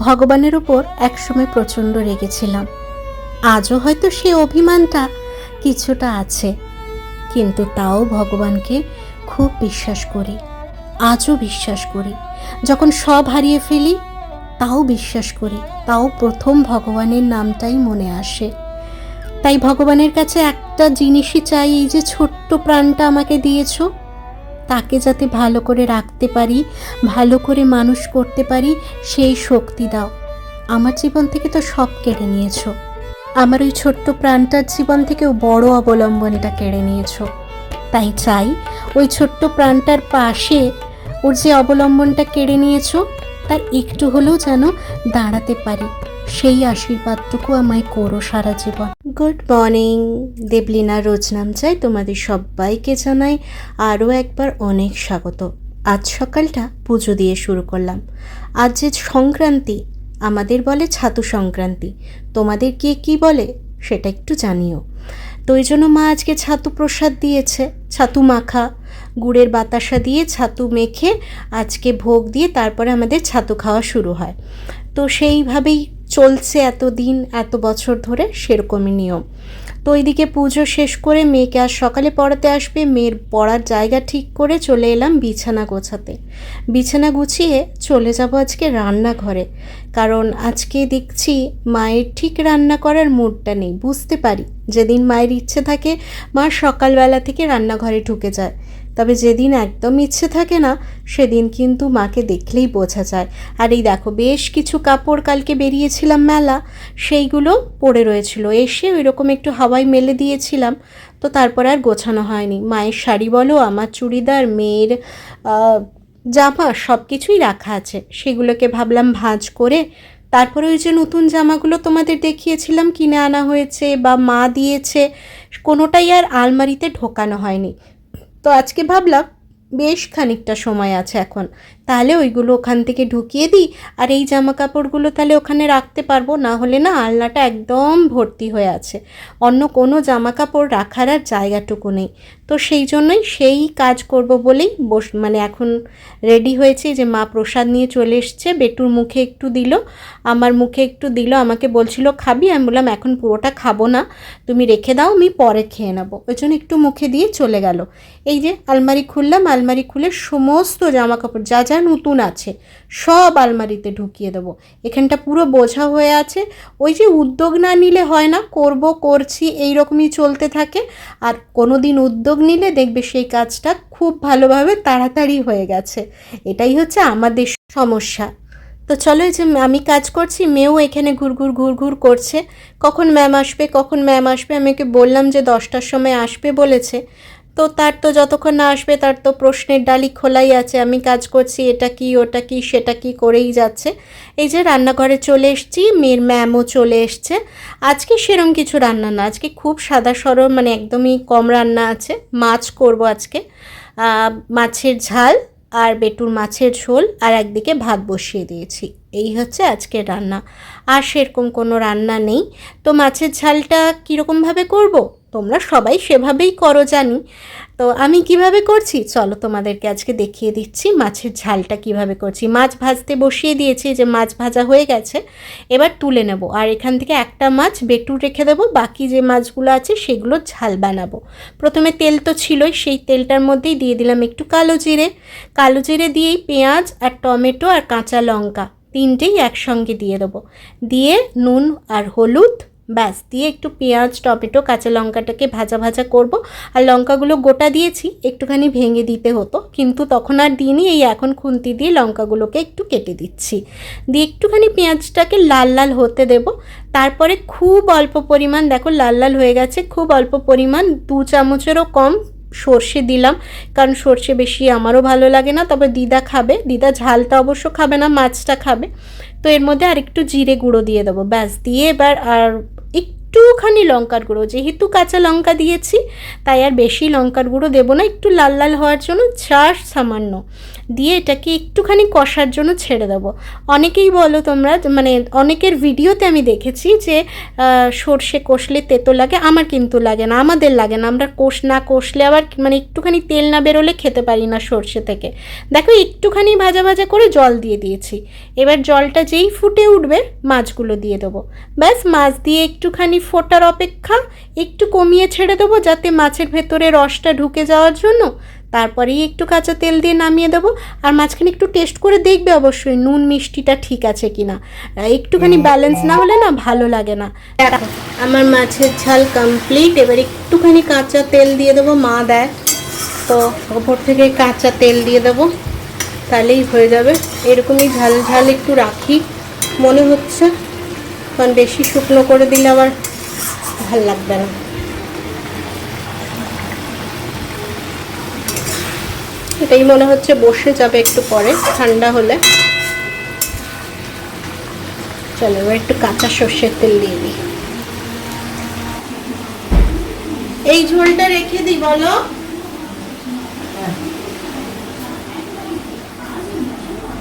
ভগবানের উপর একসময় প্রচণ্ড রেগেছিলাম। আজও হয়তো সে অভিমানটা কিছুটা আছে, কিন্তু তাও ভগবানকে খুব বিশ্বাস করি। আজও বিশ্বাস করি। যখন সব হারিয়ে ফেলি তাও বিশ্বাস করি, তাও প্রথম ভগবানের নামটাই মনে আসে। তাই ভগবানের কাছে একটা জিনিসই চাই, এই যে ছোট্ট প্রাণটা আমাকে দিয়েছো, তাকে যাতে ভালো করে রাখতে পারি, ভালো করে মানুষ করতে পারি, সেই শক্তি দাও। আমার জীবন থেকে তো সব কেড়ে নিয়েছো, আমার ওই ছোট্ট প্রাণটার জীবন থেকেও বড় অবলম্বনটা কেড়ে নিয়েছো। তাই চাই ওই ছোট্ট প্রাণটার পাশে ওর যে অবলম্বনটা কেড়ে নিয়েছো তার একটু হলেও যেন দাঁড়াতে পারি, সেই আশীর্বাদটুকু আমায় করো সারা জীবন। গুড মর্নিং, দেবলীনা রোজনাম চাই তোমাদের সবাইকে জানাই আরও একবার অনেক স্বাগত। আজ সকালটা পুজো দিয়ে শুরু করলাম। আজ যে সংক্রান্তি, আমাদের বলে ছাতু সংক্রান্তি, তোমাদের কে কী বলে সেটা একটু জানিও। তো ওই জন্য মা আজকে ছাতু প্রসাদ দিয়েছে, ছাতু মাখা, গুড়ের বাতাসা দিয়ে ছাতু মেখে আজকে ভোগ দিয়ে তারপরে আমাদের ছাতু খাওয়া শুরু হয়। তো সেইভাবেই চলছে এতদিন, এত বছর ধরে সেরকমই নিয়ম। তো ওইদিকে পুজো শেষ করে মেয়েকে আজ সকালে পড়াতে আসবে, মেয়ের পড়ার জায়গা ঠিক করে চলে এলাম বিছানা গোছাতে। বিছানা গুছিয়ে চলে যাব আজকে রান্নাঘরে, কারণ আজকে দেখছি মায়ের ঠিক রান্না করার মুডটা নেই। বুঝতে পারি যেদিন মায়ের ইচ্ছে থাকে মা সকালবেলা থেকে রান্নাঘরে ঢুকে যায়, তবে যেদিন একদম ইচ্ছে থাকে না সেদিন কিন্তু মাকে দেখলেই বোঝা যায়। আর এই দেখো, বেশ কিছু কাপড় কালকে বেরিয়েছিলাম মেলা, সেইগুলো পড়ে রয়েছিল, এসে ওই রকম একটু হাওয়ায় মেলে দিয়েছিলাম। তো তারপর আর গোছানো হয়নি। মায়ের শাড়ি বলো, আমার চুড়িদার, মেয়ের জামা সব কিছুই রাখা আছে, সেগুলোকে ভাবলাম ভাঁজ করে তারপরে ওই যে নতুন জামাগুলো তোমাদের দেখিয়েছিলাম কিনে আনা হয়েছে বা মা দিয়েছে, কোনোটাই আর আলমারিতে ঢোকানো হয়নি। তো আজকে ভাবলাম বেশ খানিকটা সময় আছে এখন, তাহলে ওইগুলো ওখান থেকে ঢুকিয়ে দিই, আর এই জামা কাপড়গুলো তাহলে ওখানে রাখতে পারবো। না হলে না আলনাটা একদম ভর্তি হয়ে আছে, অন্য কোনো জামা কাপড় রাখার আর জায়গাটুকু নেই। তো সেই জন্যই সেই কাজ করব বলেই মানে এখন রেডি হয়েছি। যে মা প্রসাদ নিয়ে চলে এসছে, বেটুর মুখে একটু দিল, আমার মুখে একটু দিল, আমাকে বলছিল খাবি, আমি বললাম এখন পুরোটা খাবো না, তুমি রেখে দাও, আমি পরে খেয়ে নেবো। ওই জন্য একটু মুখে দিয়ে চলে গেল। এই যে আলমারি খুললাম, আলমারি খুলে সমস্ত জামা কাপড় যা যা নতুন আছে সব আলমারিতে ঢুকিয়ে দেবো। এখানটা পুরো বোঝা হয়ে আছে। ওই যে উদ্যোগ না নিলে হয় না, করব করছি এই রকমই চলতে থাকে। আর কোনো দিন উদ্যোগ নিলে দেখবে সেই কাজটা খুব ভালোভাবে তাড়াতাড়ি হয়ে গেছে। এটাই হচ্ছে আমাদের সমস্যা। তো চলো, এই যে আমি কাজ করছি, মেয়েও এখানে ঘুরঘুর করছে, কখন ম্যাম আসবে কখন ম্যাম আসবে। আমি ওকে বললাম যে 10টার সময় আসবে বলেছে। তো তার তো যতক্ষণ না আসবে তার তো প্রশ্নের ডালি খোলাই আছে। আমি কাজ করছি, এটা কি ওটা কি সেটা কি করেই যাচ্ছে। এই যে রান্নাঘরে চলে এসেছি, মেয়ের ম্যামও চলে এসছে। আজকে সেরম কিছু রান্না না, আজকে খুব সাদা সরল, মানে একদমই কম রান্না আছে। মাছ করব আজকে, মাছের ঝাল আর বেটুর মাছের ঝোল, আর একদিকে ভাত বসিয়ে দিয়েছি। এই হচ্ছে আজকের রান্না, আর সেরকম কোনো রান্না নেই। তো মাছের ঝালটা কীরকমভাবে করব তোমরা সবাই সেভাবেই করো জানি, তো আমি কিভাবে করছি চলো তোমাদেরকে আজকে দেখিয়ে দিচ্ছি মাছের ঝালটা কিভাবে করছি। মাছ ভাজতে বসিয়ে দিয়েছি, যে মাছ ভাজা হয়ে গেছে, এবার তুলে নেব। আর এখান থেকে একটা মাছ বেটু রেখে দেবো, বাকি যে মাছগুলো আছে সেগুলো ঝাল বানাবো। প্রথমে তেল তো ছিলই, সেই তেলটার মধ্যেই দিয়ে দিলাম একটু কালো জিরে দিয়েই পেঁয়াজ আর টমেটো আর কাঁচা লঙ্কা তিনটেই একসঙ্গে দিয়ে দেবো, দিয়ে নুন আর হলুদ ব্যাস দিয়ে একটু পেঁয়াজ টমেটো কাঁচা লঙ্কাটাকে ভাজা ভাজা করব। আর লঙ্কাগুলো গোটা দিয়েছি, একটুখানি ভেঙে দিতে হতো কিন্তু তখন আর দিইনি, এই এখন খুন্তি দিয়ে লঙ্কাগুলোকে একটু কেটে দিচ্ছি, দিয়ে একটুখানি পেঁয়াজটাকে লাল লাল হতে দেব। তারপরে খুব অল্প পরিমাণ, দেখো লাল লাল হয়ে গেছে, খুব অল্প পরিমাণ 2 চামচেরও কম সর্ষে দিলাম, কারণ সর্ষে বেশি আমারও ভালো লাগে না, তবে দিদা খাবে, দিদা ঝালটা অবশ্য খাবে না, মাছটা খাবে। তো এর মধ্যে আর একটু জিরে গুঁড়ো দিয়ে দেবো, ব্যাস দিয়ে এবার আর একটুখানি লঙ্কার গুঁড়ো, যেহেতু কাঁচা লঙ্কা দিয়েছি তাই আর বেশি লঙ্কার গুঁড়ো দেবো না, একটু লাল লাল হওয়ার জন্য সামান্য। দিয়ে এটাকে একটুখানি কষার জন্য ছেড়ে দেবো। অনেকেই বলো তোমরা, মানে অনেকের ভিডিওতে আমি দেখেছি যে সর্ষে কষলে তেতো লাগে, আমার কিন্তু লাগে না, আমাদের লাগে না। আমরা কষলে আবার মানে একটুখানি তেল না বেরোলে খেতে পারি না সর্ষে থেকে। দেখো একটুখানি ভাজা ভাজা করে জল দিয়ে দিয়েছি। এবার জলটা যেই ফুটে উঠবে মাছগুলো দিয়ে দেবো। ব্যাস, মাছ দিয়ে একটুখানি ফোটার অপেক্ষা, একটু কমিয়ে ছেড়ে দেবো যাতে মাছের ভেতরে রসটা ঢুকে যাওয়ার জন্য। তারপরেই একটু কাঁচা তেল দিয়ে নামিয়ে দেবো। আর মাঝখানে একটু টেস্ট করে দেখবে অবশ্যই নুন মিষ্টিটা ঠিক আছে কিনা। একটুখানি ব্যালেন্স না হলে না ভালো লাগে না। দেখো আমার মাছের ঝাল কমপ্লিট। এবার একটুখানি কাঁচা তেল দিয়ে দেবো, মা দেয় তো ওপর থেকে কাঁচা তেল দিয়ে দেবো, তাহলেই হয়ে যাবে। এরকমই ঝাল ঝাল একটু রাখি মনে হচ্ছে, কারণ বেশি শুকনো করে দিলে আবার ভাল লাগবে না। এটাই মনে হচ্ছে বসে যাবে একটু পরে, ঠান্ডা হলে। চলো এবার একটু কাঁচা সর্ষের তেল দিয়ে দিই। এই ঝোলটা রেখে দিই বলো।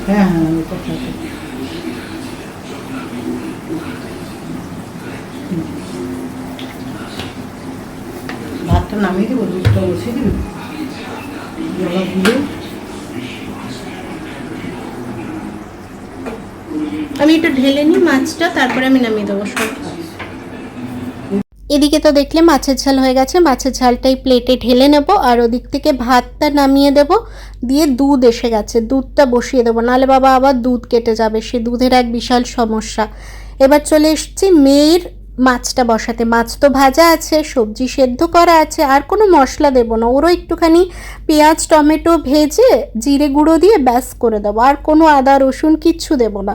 হ্যাঁ, ভাতটা নামিয়ে দেবো, দুধটা বসিয়ে দিবি। আমি একটু ঢেলে নিই মাছটা, তারপরে আমি নামিয়ে দেবো সব। এদিকে তো দেখলে মাছের ঝাল হয়ে গেছে, মাছের ঝালটাই প্লেটে ঢেলে নেব। আর ওদিক থেকে ভাতটা নামিয়ে দেব, দিয়ে দুধ এসে গেছে, দুধটা বসিয়ে দেবো, নাহলে বাবা আবার দুধ কেটে যাবে, সে দুধের এক বিশাল সমস্যা। এবার চলে এসেছি মেয়ের মাছটা বসাতে। মাছ তো ভাজা আছে, সবজি সেদ্ধ করা আছে, আর কোনো মশলা দেবো না। ওরও একটুখানি পেঁয়াজ টমেটো ভেজে জিরে গুঁড়ো দিয়ে ব্যাস করে দেবো, আর কোনো আদা রসুন কিচ্ছু দেবো না।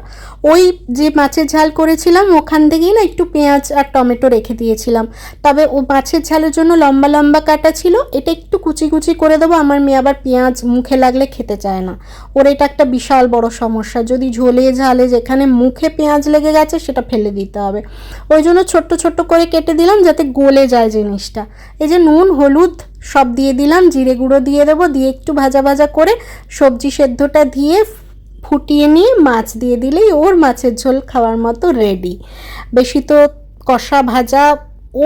ওই যে মাছের ঝাল করেছিলাম ওখান থেকেই না একটু পেঁয়াজ আর টমেটো রেখে দিয়েছিলাম। তবে ও মাছের ঝালের জন্য লম্বা লম্বা কাটা ছিল, এটা একটু কুচি কুচি করে দেবো। আমার মেয়ে আবার পেঁয়াজ মুখে লাগলে খেতে চায় না, ওর এটা একটা বিশাল বড় সমস্যা। যদি ঝোলে ঝালে যেখানে মুখে পেঁয়াজ লেগে গেছে সেটা ফেলে দিতে হবে। ওই জন্য ছোট্ট ছোট্ট করে কেটে দিলাম যাতে গলে যায় জিনিসটা। এই যে নুন হলুদ সব দিয়ে দিলাম, জিরে গুঁড়ো দিয়ে দেবো, দিয়ে একটু ভাজা ভাজা করে সবজি সেদ্ধটা দিয়ে ফুটিয়ে নিয়ে মাছ দিয়ে দিলেই ওর মাছের ঝোল খাওয়ার মতো রেডি। বেশি তো কষা ভাজা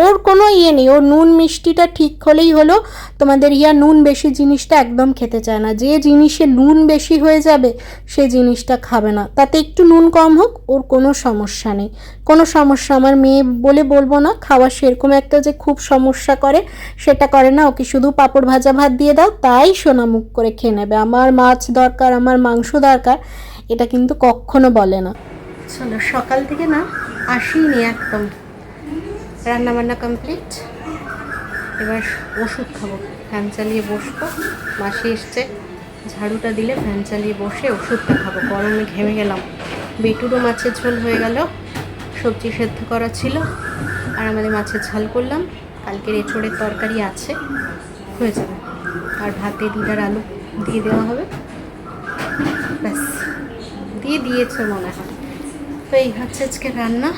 ওর কোনো ইয়ে নেই, ওর নুন মিষ্টিটা ঠিক হলেই হলো। তোমাদের নুন বেশি জিনিসটা একদম খেতে চায় না, যে জিনিসে নুন বেশি হয়ে যাবে সে জিনিসটা খাবে না, তাতে একটু নুন কম হোক ওর কোনো সমস্যা নেই। কোনো সমস্যা আমার মেয়ে বলে বলবো না, খাওয়া সেরকম একটা যে খুব সমস্যা করে সেটা করে না। ওকে শুধু পাঁপড় ভাজা ভাত দিয়ে দাও, তাই সোনামুখ করে খেয়ে নেবে। আমার মাছ দরকার, আমার মাংস দরকার, এটা কিন্তু কখনো বলে না। চলো সকাল থেকে না আসিনি একদম, রান্নাবান্না কমপ্লিট। এবার ওষুধ খাবো, ফ্যান চালিয়ে বসবো। মাসি এসছে, ঝাড়ুটা দিলে ফ্যান চালিয়ে বসে ওষুধটা খাবো, গরমে ঘেমে গেলাম। বেটুরও মাছের ঝোল হয়ে গেল, সবজি সেদ্ধ করা ছিল, আর আমাদের মাছের ঝাল করলাম। কালকের এঁচোড়ের তরকারি আছে, হয়ে যাবে। আর ভাতে দিদার আলু দিয়ে দেওয়া হবে, ব্যাস দিয়ে দিয়েছে মনে হয়। তো এই হচ্ছে আজকে রান্না,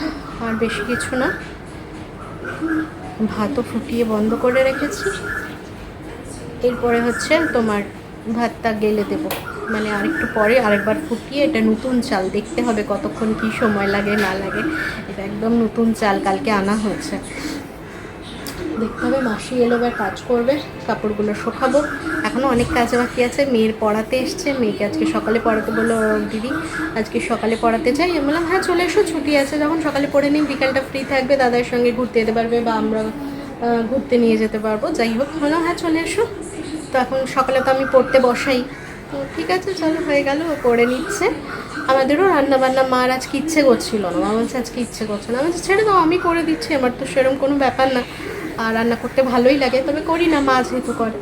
আর বেশি কিছু না। ভাতও ফুটিয়ে বন্ধ করে রেখেছি। এরপরে হচ্ছে তোমার ভাতটা গেলে দেবো, মানে আরেকটু পরে আরেকবার ফুটিয়ে। এটা নতুন চাল, দেখতে হবে কতক্ষণ কি সময় লাগে না লাগে। এটা একদম নতুন চাল, কালকে আনা হয়েছে, দেখতে হবে। মাসি এলো এবার কাজ করবে, কাপড়গুলো শুকাবো। এখনও অনেক কাজ বাকি আছে। মেয়ের পড়াতে এসছে, মেয়েকে আজকে সকালে পড়াতে বললো দিদি আজকে সকালে পড়াতে চাই। আমি বললাম হ্যাঁ চলে এসো, ছুটি আছে যখন সকালে পড়ে নিই, বিকালটা ফ্রি থাকবে, দাদার সঙ্গে ঘুরতে যেতে পারবে বা আমরা ঘুরতে নিয়ে যেতে পারবো, যাই হোক। বললাম হ্যাঁ চলে এসো। তো এখন সকালে তো আমি পড়তে বসাই, তো ঠিক আছে চলো, হয়ে গেল, ও করে নিচ্ছে। আমাদেরও রান্নাবান্না মার আজকে ইচ্ছে করছিল না, মা বলছে আজকে ইচ্ছে করছে না। আমি বলছি ছেড়ে দাও, আমি করে দিচ্ছি, আমার তো সেরকম কোনো ব্যাপার না। আর রান্না করতে ভালোই লাগে, তবে করি না, মা যেহেতু করে।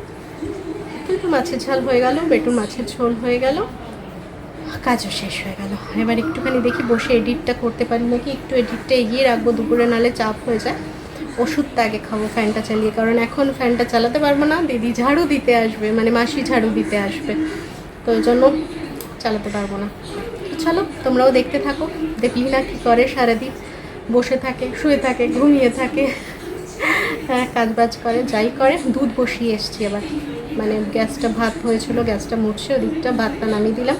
কিন্তু মাছের ঝাল হয়ে গেল, বেটুর মাছের ঝোল হয়ে গেল, কাজও শেষ হয়ে গেল। এবার একটুখানি দেখি বসে এডিটটা করতে পারি নাকি, একটু এডিটটা এগিয়ে রাখবো, দুপুরে নালে চাপ হয়ে যায়। ওষুধটা আগে খাবো ফ্যানটা চালিয়ে, কারণ এখন ফ্যানটা চালাতে পারবো না, দিদি ঝাড়ু দিতে আসবে, মানে মাসি ঝাড়ু দিতে আসবে, তো ওই জন্য চালাতে পারবো না। চলো তোমরাও দেখতে থাকো, দেখলি না কী করে সারাদিন, বসে থাকে, শুয়ে থাকে, ঘুমিয়ে থাকে, হ্যাঁ কাজ বাজ করে, যাই করে। দুধ বসিয়ে এসছি এবার। মানে গ্যাসটা ভাত হয়েছিল, গ্যাসটা মুছছে, ওদিকটা ভাতটা নামিয়ে দিলাম,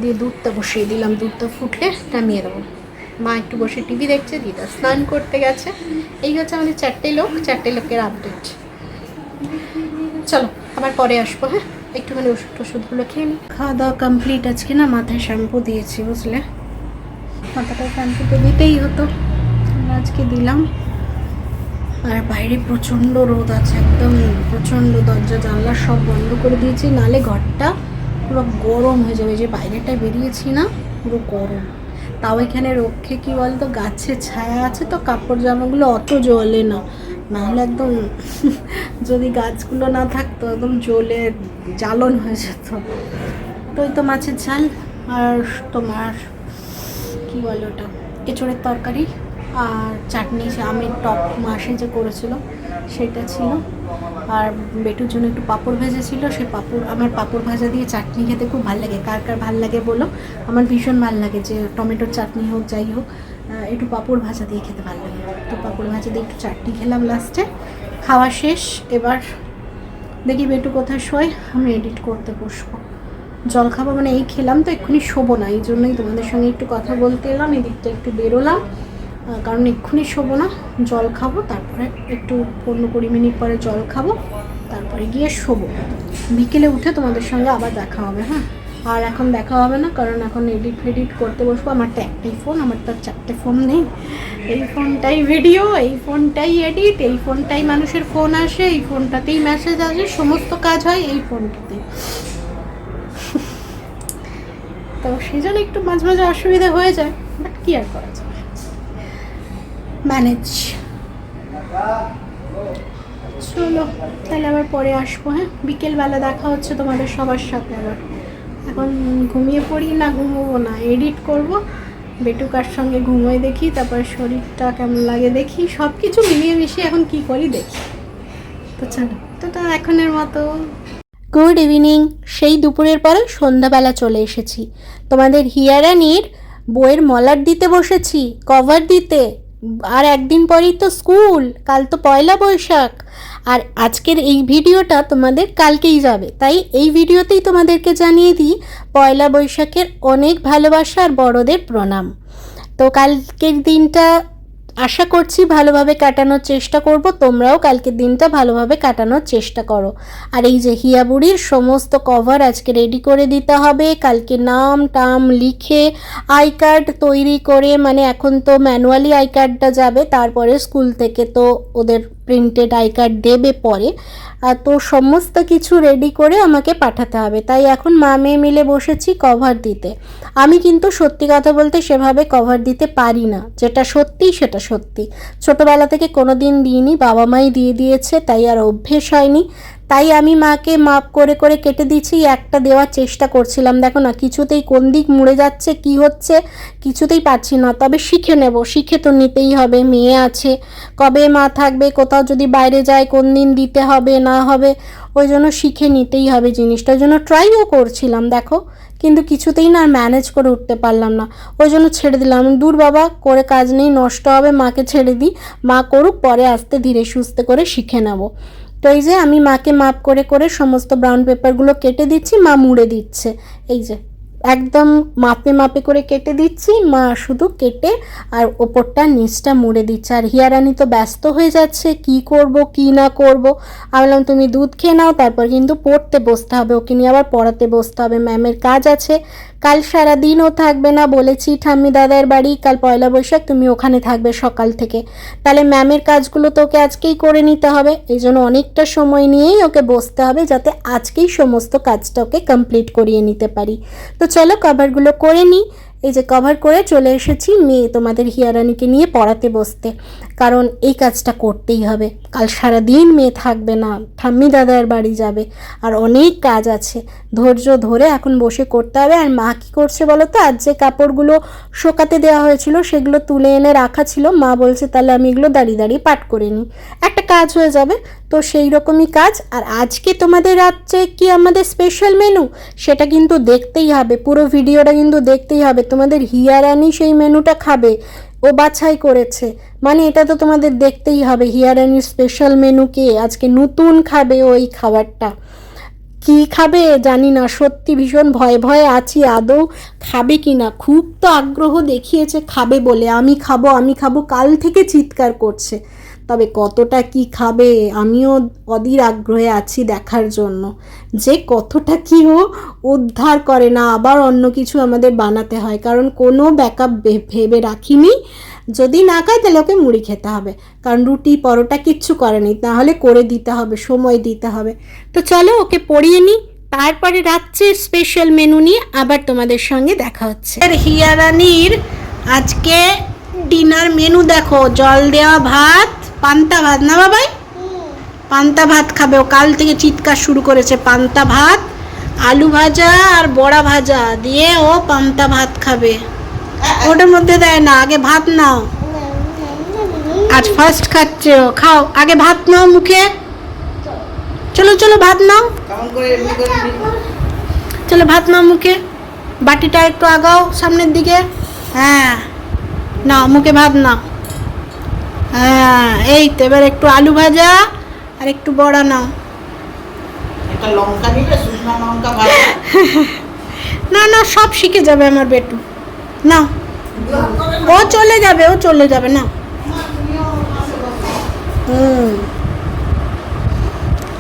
দিয়ে দুধটা বসিয়ে দিলাম, দুধটা ফুটলে নামিয়ে দেবো। মা একটু বসে টিভি দেখছে, দিদা স্নান করতে গেছে। এই হচ্ছে আমাদের 4টে লোকের আপডেট। চলো আবার পরে আসবো, হ্যাঁ একটুখানি ওষুধগুলো খেয়ে নিই। খাওয়া দাওয়া কমপ্লিট। আজকে না মাথায় শ্যাম্পু দিয়েছি, বুঝলে, মাথাটা শ্যাম্পু তো দিতেই হতো, আজকে দিলাম। আর বাইরে প্রচণ্ড রোদ আছে, একদম প্রচণ্ড, দরজা জানলা সব বন্ধ করে দিয়েছি, নালে ঘরটা পুরো গরম হয়ে যাবে। যে বাইরেটায় বেরিয়েছি না, পুরো গরম। তাও এখানে রক্ষে কী বলতো, গাছের ছায়া আছে তো কাপড় জামাগুলো অত জ্বলে না, নাহলে একদম যদি গাছগুলো না থাকতো একদম জ্বলে জ্বালন হয়ে যেত। তো ওই তো মাছের ঝাল আর তোমার কী বলে ওটা, এঁচোড়ের তরকারি আর চাটনি, সে আমের টক মাসে যে করেছিল সেটা ছিল। আর বেটুর জন্য একটু পাঁপড় ভেজেছিল, সেই পাঁপড়, আমার পাঁপড় ভাজা দিয়ে চাটনি খেতে খুব ভালো লাগে। কার কার ভালো লাগে বলো, আমার ভীষণ ভালো লাগে, যে টমেটোর চাটনি হোক যাই হোক, একটু পাঁপড় ভাজা দিয়ে খেতে ভালো লাগে। তো পাঁপড় ভাজা দিয়ে একটু চাটনি খেলাম লাস্টে। খাওয়া শেষ, এবার দেখি বেটু কোথায় শোয়, আমি এডিট করতে বসবো। জল খাবো মানে এই খেলাম তো এক্ষুনি শোবো না, এই জন্যই তোমাদের সঙ্গে একটু কথা বলতে এলাম, এদিকটা একটু বেরোলাম, কারণ এক্ষুনি শোবো না, জল খাবো, তারপরে একটু 15-20 মিনিট পরে জল খাবো, তারপরে গিয়ে শোবো। বিকেলে উঠে তোমাদের সঙ্গে আবার দেখা হবে, হ্যাঁ। আর এখন দেখা হবে না, কারণ এখন এডিট করতে বসবো। আমার তো একটাই ফোন, আমার তো 4টে ফোন নেই। এই ফোনটাই ভিডিও, এই ফোনটাই এডিট, এই ফোনটাই মানুষের ফোন আসে, এই ফোনটাতেই মেসেজ আসে, সমস্ত কাজ হয় এই ফোনটাতেই। তো সেই জন্য একটু মাঝে মাঝে অসুবিধা হয়ে যায়, বাট কি আর করা যায়, ম্যানেজ। চলো তাহলে আবার পরে আসবো, হ্যাঁ বিকেলবেলা দেখা হচ্ছে তোমাদের সবার সাথে আবার। এখন ঘুমিয়ে পড়ি না ঘুমোবো না, এডিট করবো, বেটুকার সঙ্গে ঘুমোয় দেখি, তারপরে শরীরটা কেমন লাগে দেখি, সব কিছু মিলিয়ে মিশিয়ে এখন কি করি দেখি। তো চলো, তো এখনের মতো গুড ইভিনিং। সেই দুপুরের পরে সন্ধ্যাবেলা চলে এসেছি, তোমাদের হিয়ারানির বইয়ের মলার দিতে বসেছি, কভার দিতে। আর একদিন পরেই তো স্কুল, কাল তো পয়লা বৈশাখ। আর আজকের এই ভিডিওটা তোমাদের কালকেই যাবে, তাই এই ভিডিওতেই তোমাদেরকে জানিয়ে দিই পয়লা বৈশাখের অনেক ভালোবাসা আর বড়দের প্রণাম। তো কালকের দিনটা আশা করছি ভালোভাবে কাটানোর চেষ্টা করব, তোমরাও কালকের দিনটা ভালোভাবে কাটানোর চেষ্টা করো। আর এই যে হিয়া বুড়ির সমস্ত কভার আজকে রেডি করে দিতে হবে, কালকে নাম টাম লিখে আই কার্ড তৈরি করে, মানে এখন তো ম্যানুয়ালি আই কার্ডটা যাবে, তারপরে স্কুল থেকে তো ওদের প্রিন্টেড আই কার্ড দেবে পরে। তো সমস্ত কিছু রেডি করে আমাকে পাঠাতে হবে, তাই এখন মা মেয়ে মিলে বসেছি কভার দিতে। আমি কিন্তু সত্যি কথা বলতে সেভাবে কভার দিতে পারি না, যেটা সত্যি সেটা সত্যি। ছোটোবেলা থেকে কোনো দিন দিইনি, বাবা মাই দিয়ে দিয়েছে, তাই আর অভ্যেস হয়নি। তাই আমি মাকে মাপ করে করে কেটে দিচ্ছি, একটা দেওয়ার চেষ্টা করছিলাম, দেখো না কিছুতেই কোন দিক মুড়ে যাচ্ছে, কি হচ্ছে কিছুতেই পাচ্ছি না। তবে শিখে নেব, শিখে তো নিতেই হবে, মেয়ে আছে, কবে মা থাকবে, কোথাও যদি বাইরে যায় কোন দিন দিতে হবে না হবে, ওই জন্য শিখে নিতেই হবে জিনিসটা। ওই জন্য ট্রাইও করছিলাম দেখো, কিন্তু কিছুতেই না ম্যানেজ করে উঠতে পারলাম না, ওই জন্য ছেড়ে দিলাম। দূর বাবা, করে কাজ নেই, নষ্ট হবে, মাকে ছেড়ে দিই, মা করুক, পরে আস্তে ধীরে সুস্থে করে শিখে নেব। তো এই যে আমি মাকে মাপ করে করে সমস্ত ব্রাউন পেপারগুলো কেটে দিচ্ছি, মা মুড়ে দিচ্ছে, এই যে একদম মাপে মাপে করে কেটে দিচ্ছি, মা শুধু কেটে আর ওপরটা নিচটা মুড়ে দিচ্ছে। আর হিয়ারানি তো ব্যস্ত হয়ে যাচ্ছে, কি করব কি না করব। আমি বললাম তুমি দুধ খেয়ে নাও, তারপর কিন্তু পড়তে বসতে হবে, ওকে নিয়ে আবার পড়াতে বসতে হবে, ম্যামের কাজ আছে। কাল সারাদিনও থাকবে না, বলেছি ঠাম্মি দাদার বাড়ি, কাল পয়লা বৈশাখ তুমি ওখানে থাকবে সকাল থেকে, তাহলে ম্যামের কাজগুলো তো ওকে আজকেই করে নিতে হবে। এই জন্য অনেকটা সময় নিয়েই ওকে বসতে হবে, যাতে আজকেই সমস্ত কাজটা ওকে কমপ্লিট করিয়ে নিতে পারি। তো চলো কভারগুলো করে নিই। এই যে কভার করে চলে এসেছি মেয়ে তোমাদের হিয়ারানিকে নিয়ে পড়াতে বসতে, কারণ এই কাজটা করতেই হবে। কাল সারাদিন মেয়ে থাকবে না, ঠাম্মি দাদার বাড়ি যাবে, আর অনেক কাজ আছে, ধৈর্য ধরে এখন বসে করতে হবে। আর মা কী করছে বলো তো, আজ যে কাপড়গুলো শোকাতে দেওয়া হয়েছিল সেগুলো তুলে এনে রাখা ছিল, মা বলছে তাহলে আমি এগুলো দাঁড়িয়ে দাঁড়িয়ে পাঠ করে নিই, একটা কাজ হয়ে যাবে। তো সেই রকমই কাজ। আর আজকে তোমাদের রাত্রে কি আমাদের স্পেশাল মেনু, সেটা কিন্তু দেখতেই হবে, পুরো ভিডিওটা কিন্তু দেখতেই হবে। তোমাদের হিয়ারানি সেই মেনুটা খাবে, ও বাছাই করেছে, মানে এটা তো তোমাদের দেখতেই হবে। হিয়ারানির স্পেশাল মেনু কে আজকে নতুন খাবে ওই খাবারটা। কি খাবে জানি না, সত্যি ভীষণ ভয়ে ভয়ে আছি আদৌ খাবে কি না। খুব তো আগ্রহ দেখিয়েছে খাবে বলে, আমি খাবো আমি খাবো, কাল থেকে চিৎকার করছে। তবে কতটা কি খাবে আমিও অধীর আগ্রহে আছি দেখার জন্য, যে কতটা কি ও উদ্ধার করে না আবার অন্য কিছু আমাদের বানাতে হয়, কারণ কোনো ব্যাকআপ ভেবে রাখিনি। যদি না খায় তাহলে ওকে মুড়ি খেতে হবে, কারণ রুটি পরোটা কিচ্ছু করেনি, তাহলে করে দিতে হবে, সময় দিতে হবে। তো চলো ওকে পড়িয়ে নিই, তারপরে রাত্রের স্পেশাল মেনু নিয়ে আবার তোমাদের সঙ্গে দেখা হচ্ছে। হিয়ারানির আজকে ডিনার মেনু দেখো, জল দেওয়া ভাত, পান্তা ভাত না বাবাই, পান্তা ভাত খাবে ও, কাল থেকে চিৎকার শুরু করেছে। পান্তা ভাত, আলু ভাজা আর বড়া ভাজা দিয়ে ও পান্তা ভাত খাবে। ওটার মধ্যে দেয় না, আগে ভাত নাও, আজ ফার্স্ট খাচ্ছে ও। খাও আগে ভাত নাও মুখে, চলো চলো ভাত নাও, চলো ভাত নাও মুখে, বাটিটা একটু আগাও সামনের দিকে, হ্যাঁ নাও মুখে ভাত নাও, হ্যাঁ এই তো। এবার একটু আলু ভাজা আর একটু বড়া নাও। একটা লঙ্কা দিলে, শুকনো লঙ্কা ভাজা। না না সব শিখে যাবে আমার বেটু, না ও চলে যাবে, ও চলে যাবে না।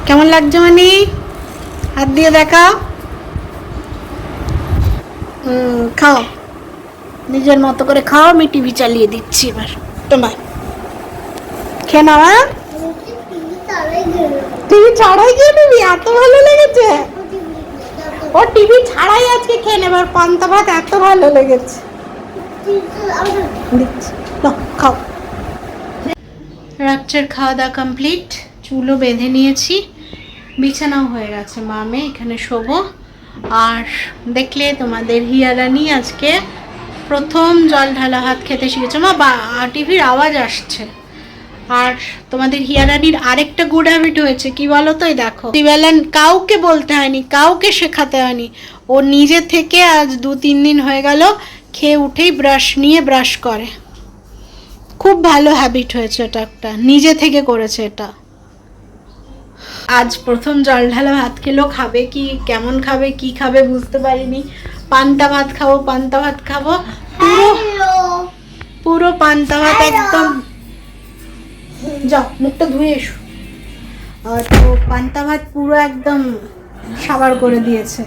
কেমন লাগছে মানে, হাত দিয়ে দেখাও। খাও নিজের মতো করে খাও, আমি টিভি চালিয়ে দিচ্ছি এবার তোমার, খেয়ে নাও। হ্যাঁ টিভি ছাড়াই খেয়ে নিবি, এত ভালো লেগেছে ও, টিভি ছাড়াই আজকে খেয়ে নেবে, আর পান্তা ভাত এত ভালো লেগেছে। খাও। রাত্রের খাওয়া দাওয়া কমপ্লিট, চুলও বেঁধে নিয়েছি, বিছানাও হয়ে গেছে, মামে এখানে শোবো। আর দেখলে তোমাদের হিয়ারানি আজকে প্রথম জল ঢালা ভাত খেতে শিখেছে। মা টিভির আওয়াজ আসছে। আর তোমাদের হিয়ারানির আরেকটা গুড হ্যাবিট হয়েছে, কি বলো তো, এই দেখো দিবেলা কাউকে বলতে হয়নি, কাউকে শেখাতে হয়নি, ও নিজে থেকে আজ 2-3 দিন হয়ে গেল খেয়ে উঠেই ব্রাশ নিয়ে ব্রাশ করে। খুব ভালো হ্যাবিট হয়েছে, এটা একটা নিজে থেকে করেছে এটা। আজ প্রথম জল ঢালা ভাত খেলো, খাবে কি কেমন খাবে কি খাবে বুঝতে পারিনি। পান্তা ভাত খাবো, পান্তা ভাত খাবো, পুরো পান্তা ভাত একদম, যাও মুখটা ধুয়ে এসো। তো পান্তা ভাত পুরো একদম সাবার করে দিয়েছে।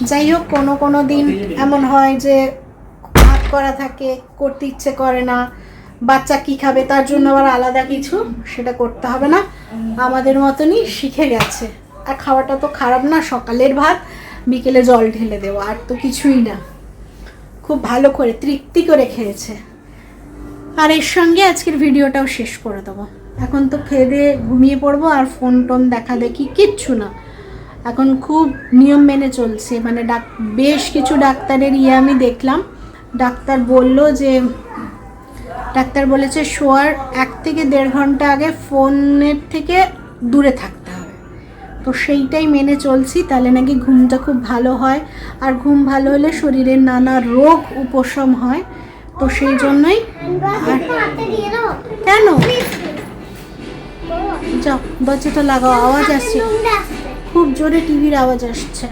যাই হোক, কোনো কোনো দিন এমন হয় যে ভাত করা থাকে, করতে ইচ্ছে করে না, বাচ্চা কি খাবে তার জন্য আবার আলাদা কিছু, সেটা করতে হবে না, আমাদের মতনই শিখে গেছে। আর খাওয়াটা তো খারাপ না, সকালের ভাত বিকেলে জল ঢেলে দেওয়া, আর তো কিছুই না। খুব ভালো করে তৃপ্তি করে খেয়েছে। আর এর সঙ্গে আজকের ভিডিওটাও শেষ করে দেবো। এখন তো খেয়ে দিয়ে ঘুমিয়ে পড়বো, আর ফোন টোন দেখা দেখি কিচ্ছু না। এখন খুব নিয়ম মেনে চলছে, মানে বেশ কিছু ডাক্তারের আমি দেখলাম, ডাক্তার বলেছে শোয়ার 1 থেকে 1.5 ঘন্টা আগে ফোনের থেকে দূরে থাকতে হবে। তো সেইটাই মেনে চলছি, তাহলে নাকি ঘুমটা খুব ভালো হয়, আর ঘুম ভালো হলে শরীরের নানা রোগ উপশম হয়। তো সেই জন্যই। কেন যাও দরজাটা লাগাও, আওয়াজ আসছে খুব জোরে, টিভির আওয়াজ আসছে।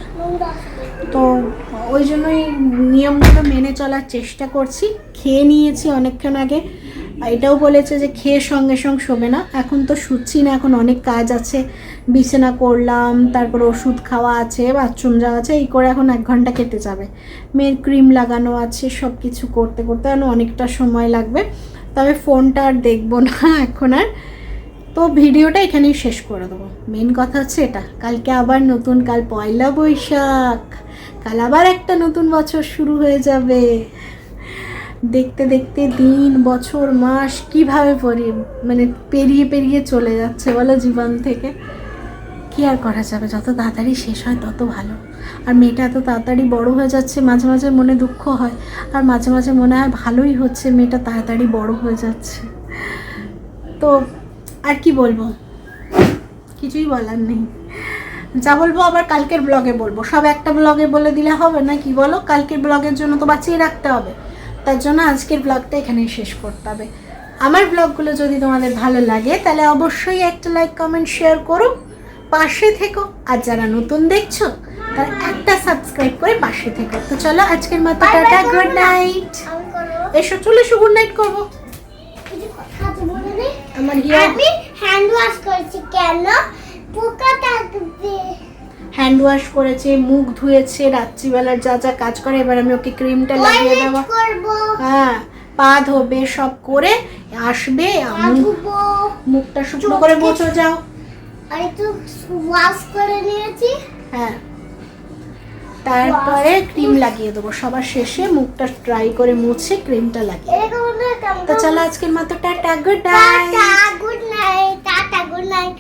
তো ওই জন্যই নিয়মগুলো মেনে চলার চেষ্টা করছি। খেয়ে নিয়েছি অনেকক্ষণ আগে, এটাও বলেছে যে খেয়ে সঙ্গে সঙ্গে শোবে না। এখন তো শুচ্ছি না, এখন অনেক কাজ আছে, বিছানা করলাম, তারপর ওষুধ খাওয়া আছে, বাথরুম যাওয়া আছে, এই করে এখন 1 ঘন্টা কেটে যাবে। মেয়ের ক্রিম লাগানো আছে, সব কিছু করতে করতে এখন অনেকটা সময় লাগবে। তবে ফোনটা আর দেখবো না এখন আর। তো ভিডিওটা এখানেই শেষ করে দেবো। মেন কথা হচ্ছে এটা, কালকে আবার নতুন, কাল 1লা বৈশাখ, কাল আবার একটা নতুন বছর শুরু হয়ে যাবে। দেখতে দেখতে দিন, বছর, মাস কিভাবে পেরিয়ে পেরিয়ে চলে যাচ্ছে বলো জীবন থেকে। কি আর করা যাবে, যত তাড়াতাড়ি শেষ হয় তত ভালো। আর মেয়েটা এত তাড়াতাড়ি বড় হয়ে যাচ্ছে, মাঝে মাঝে মনে দুঃখ হয়, আর মাঝে মাঝে মনে হয় ভালোই হচ্ছে মেয়েটা তাড়াতাড়ি বড় হয়ে যাচ্ছে। তো আর কি বলবো, কিছুই বলার নেই। যা বলবো আবার কালকের ব্লগে বলবো, সব একটা ব্লগে বলে দিলে হবে না, কি বলো? কালকের ব্লগের জন্য তো বাঁচিয়ে রাখতে হবে, তার জন্য আজকের ব্লগটা এখানেই শেষ করতে হবে। আমার ব্লগগুলো যদি তোমাদের ভালো লাগে তাহলে অবশ্যই একটা লাইক, কমেন্ট, শেয়ার করো। পাশে থেকো, আর যারা নতুন দেখছো তারা একটা সাবস্ক্রাইব করে পাশে থেকো। তো চলো আজকের মতো Bye bye টাটা, করো গুড না। নাইট। আমি করবো। এসো চলে এসো, গুড নাইট করবো। কিছু কথা তো বলে নে। আমার হিয়া আমি হ্যান্ড ওয়াশ করেছি কেন? পোকা থাকবে। হ্যান্ড ওয়াশ করেছে, মুখ ধুয়েছে, রাত্রিবেলার যা যা কাজ করে, এবার আমি ওকে ক্রিমটা লাগিয়ে টয়লেট দেবো। করবো। হ্যাঁ, পা ধোবে, সব করে আসবে, ধুবো। মুখটা শুকনো করে মুছো যাও। আর একটু ওয়াশ করে নিয়েছি। হ্যাঁ, তারপরে ক্রিম লাগিয়ে দেবো সবার শেষে, মুখটা ট্রাই করে মুছে ক্রিমটা লাগিয়ে দেবো। এরকম না তো চলো আজকের মতো tata, good night. Tata good night. Tata good night.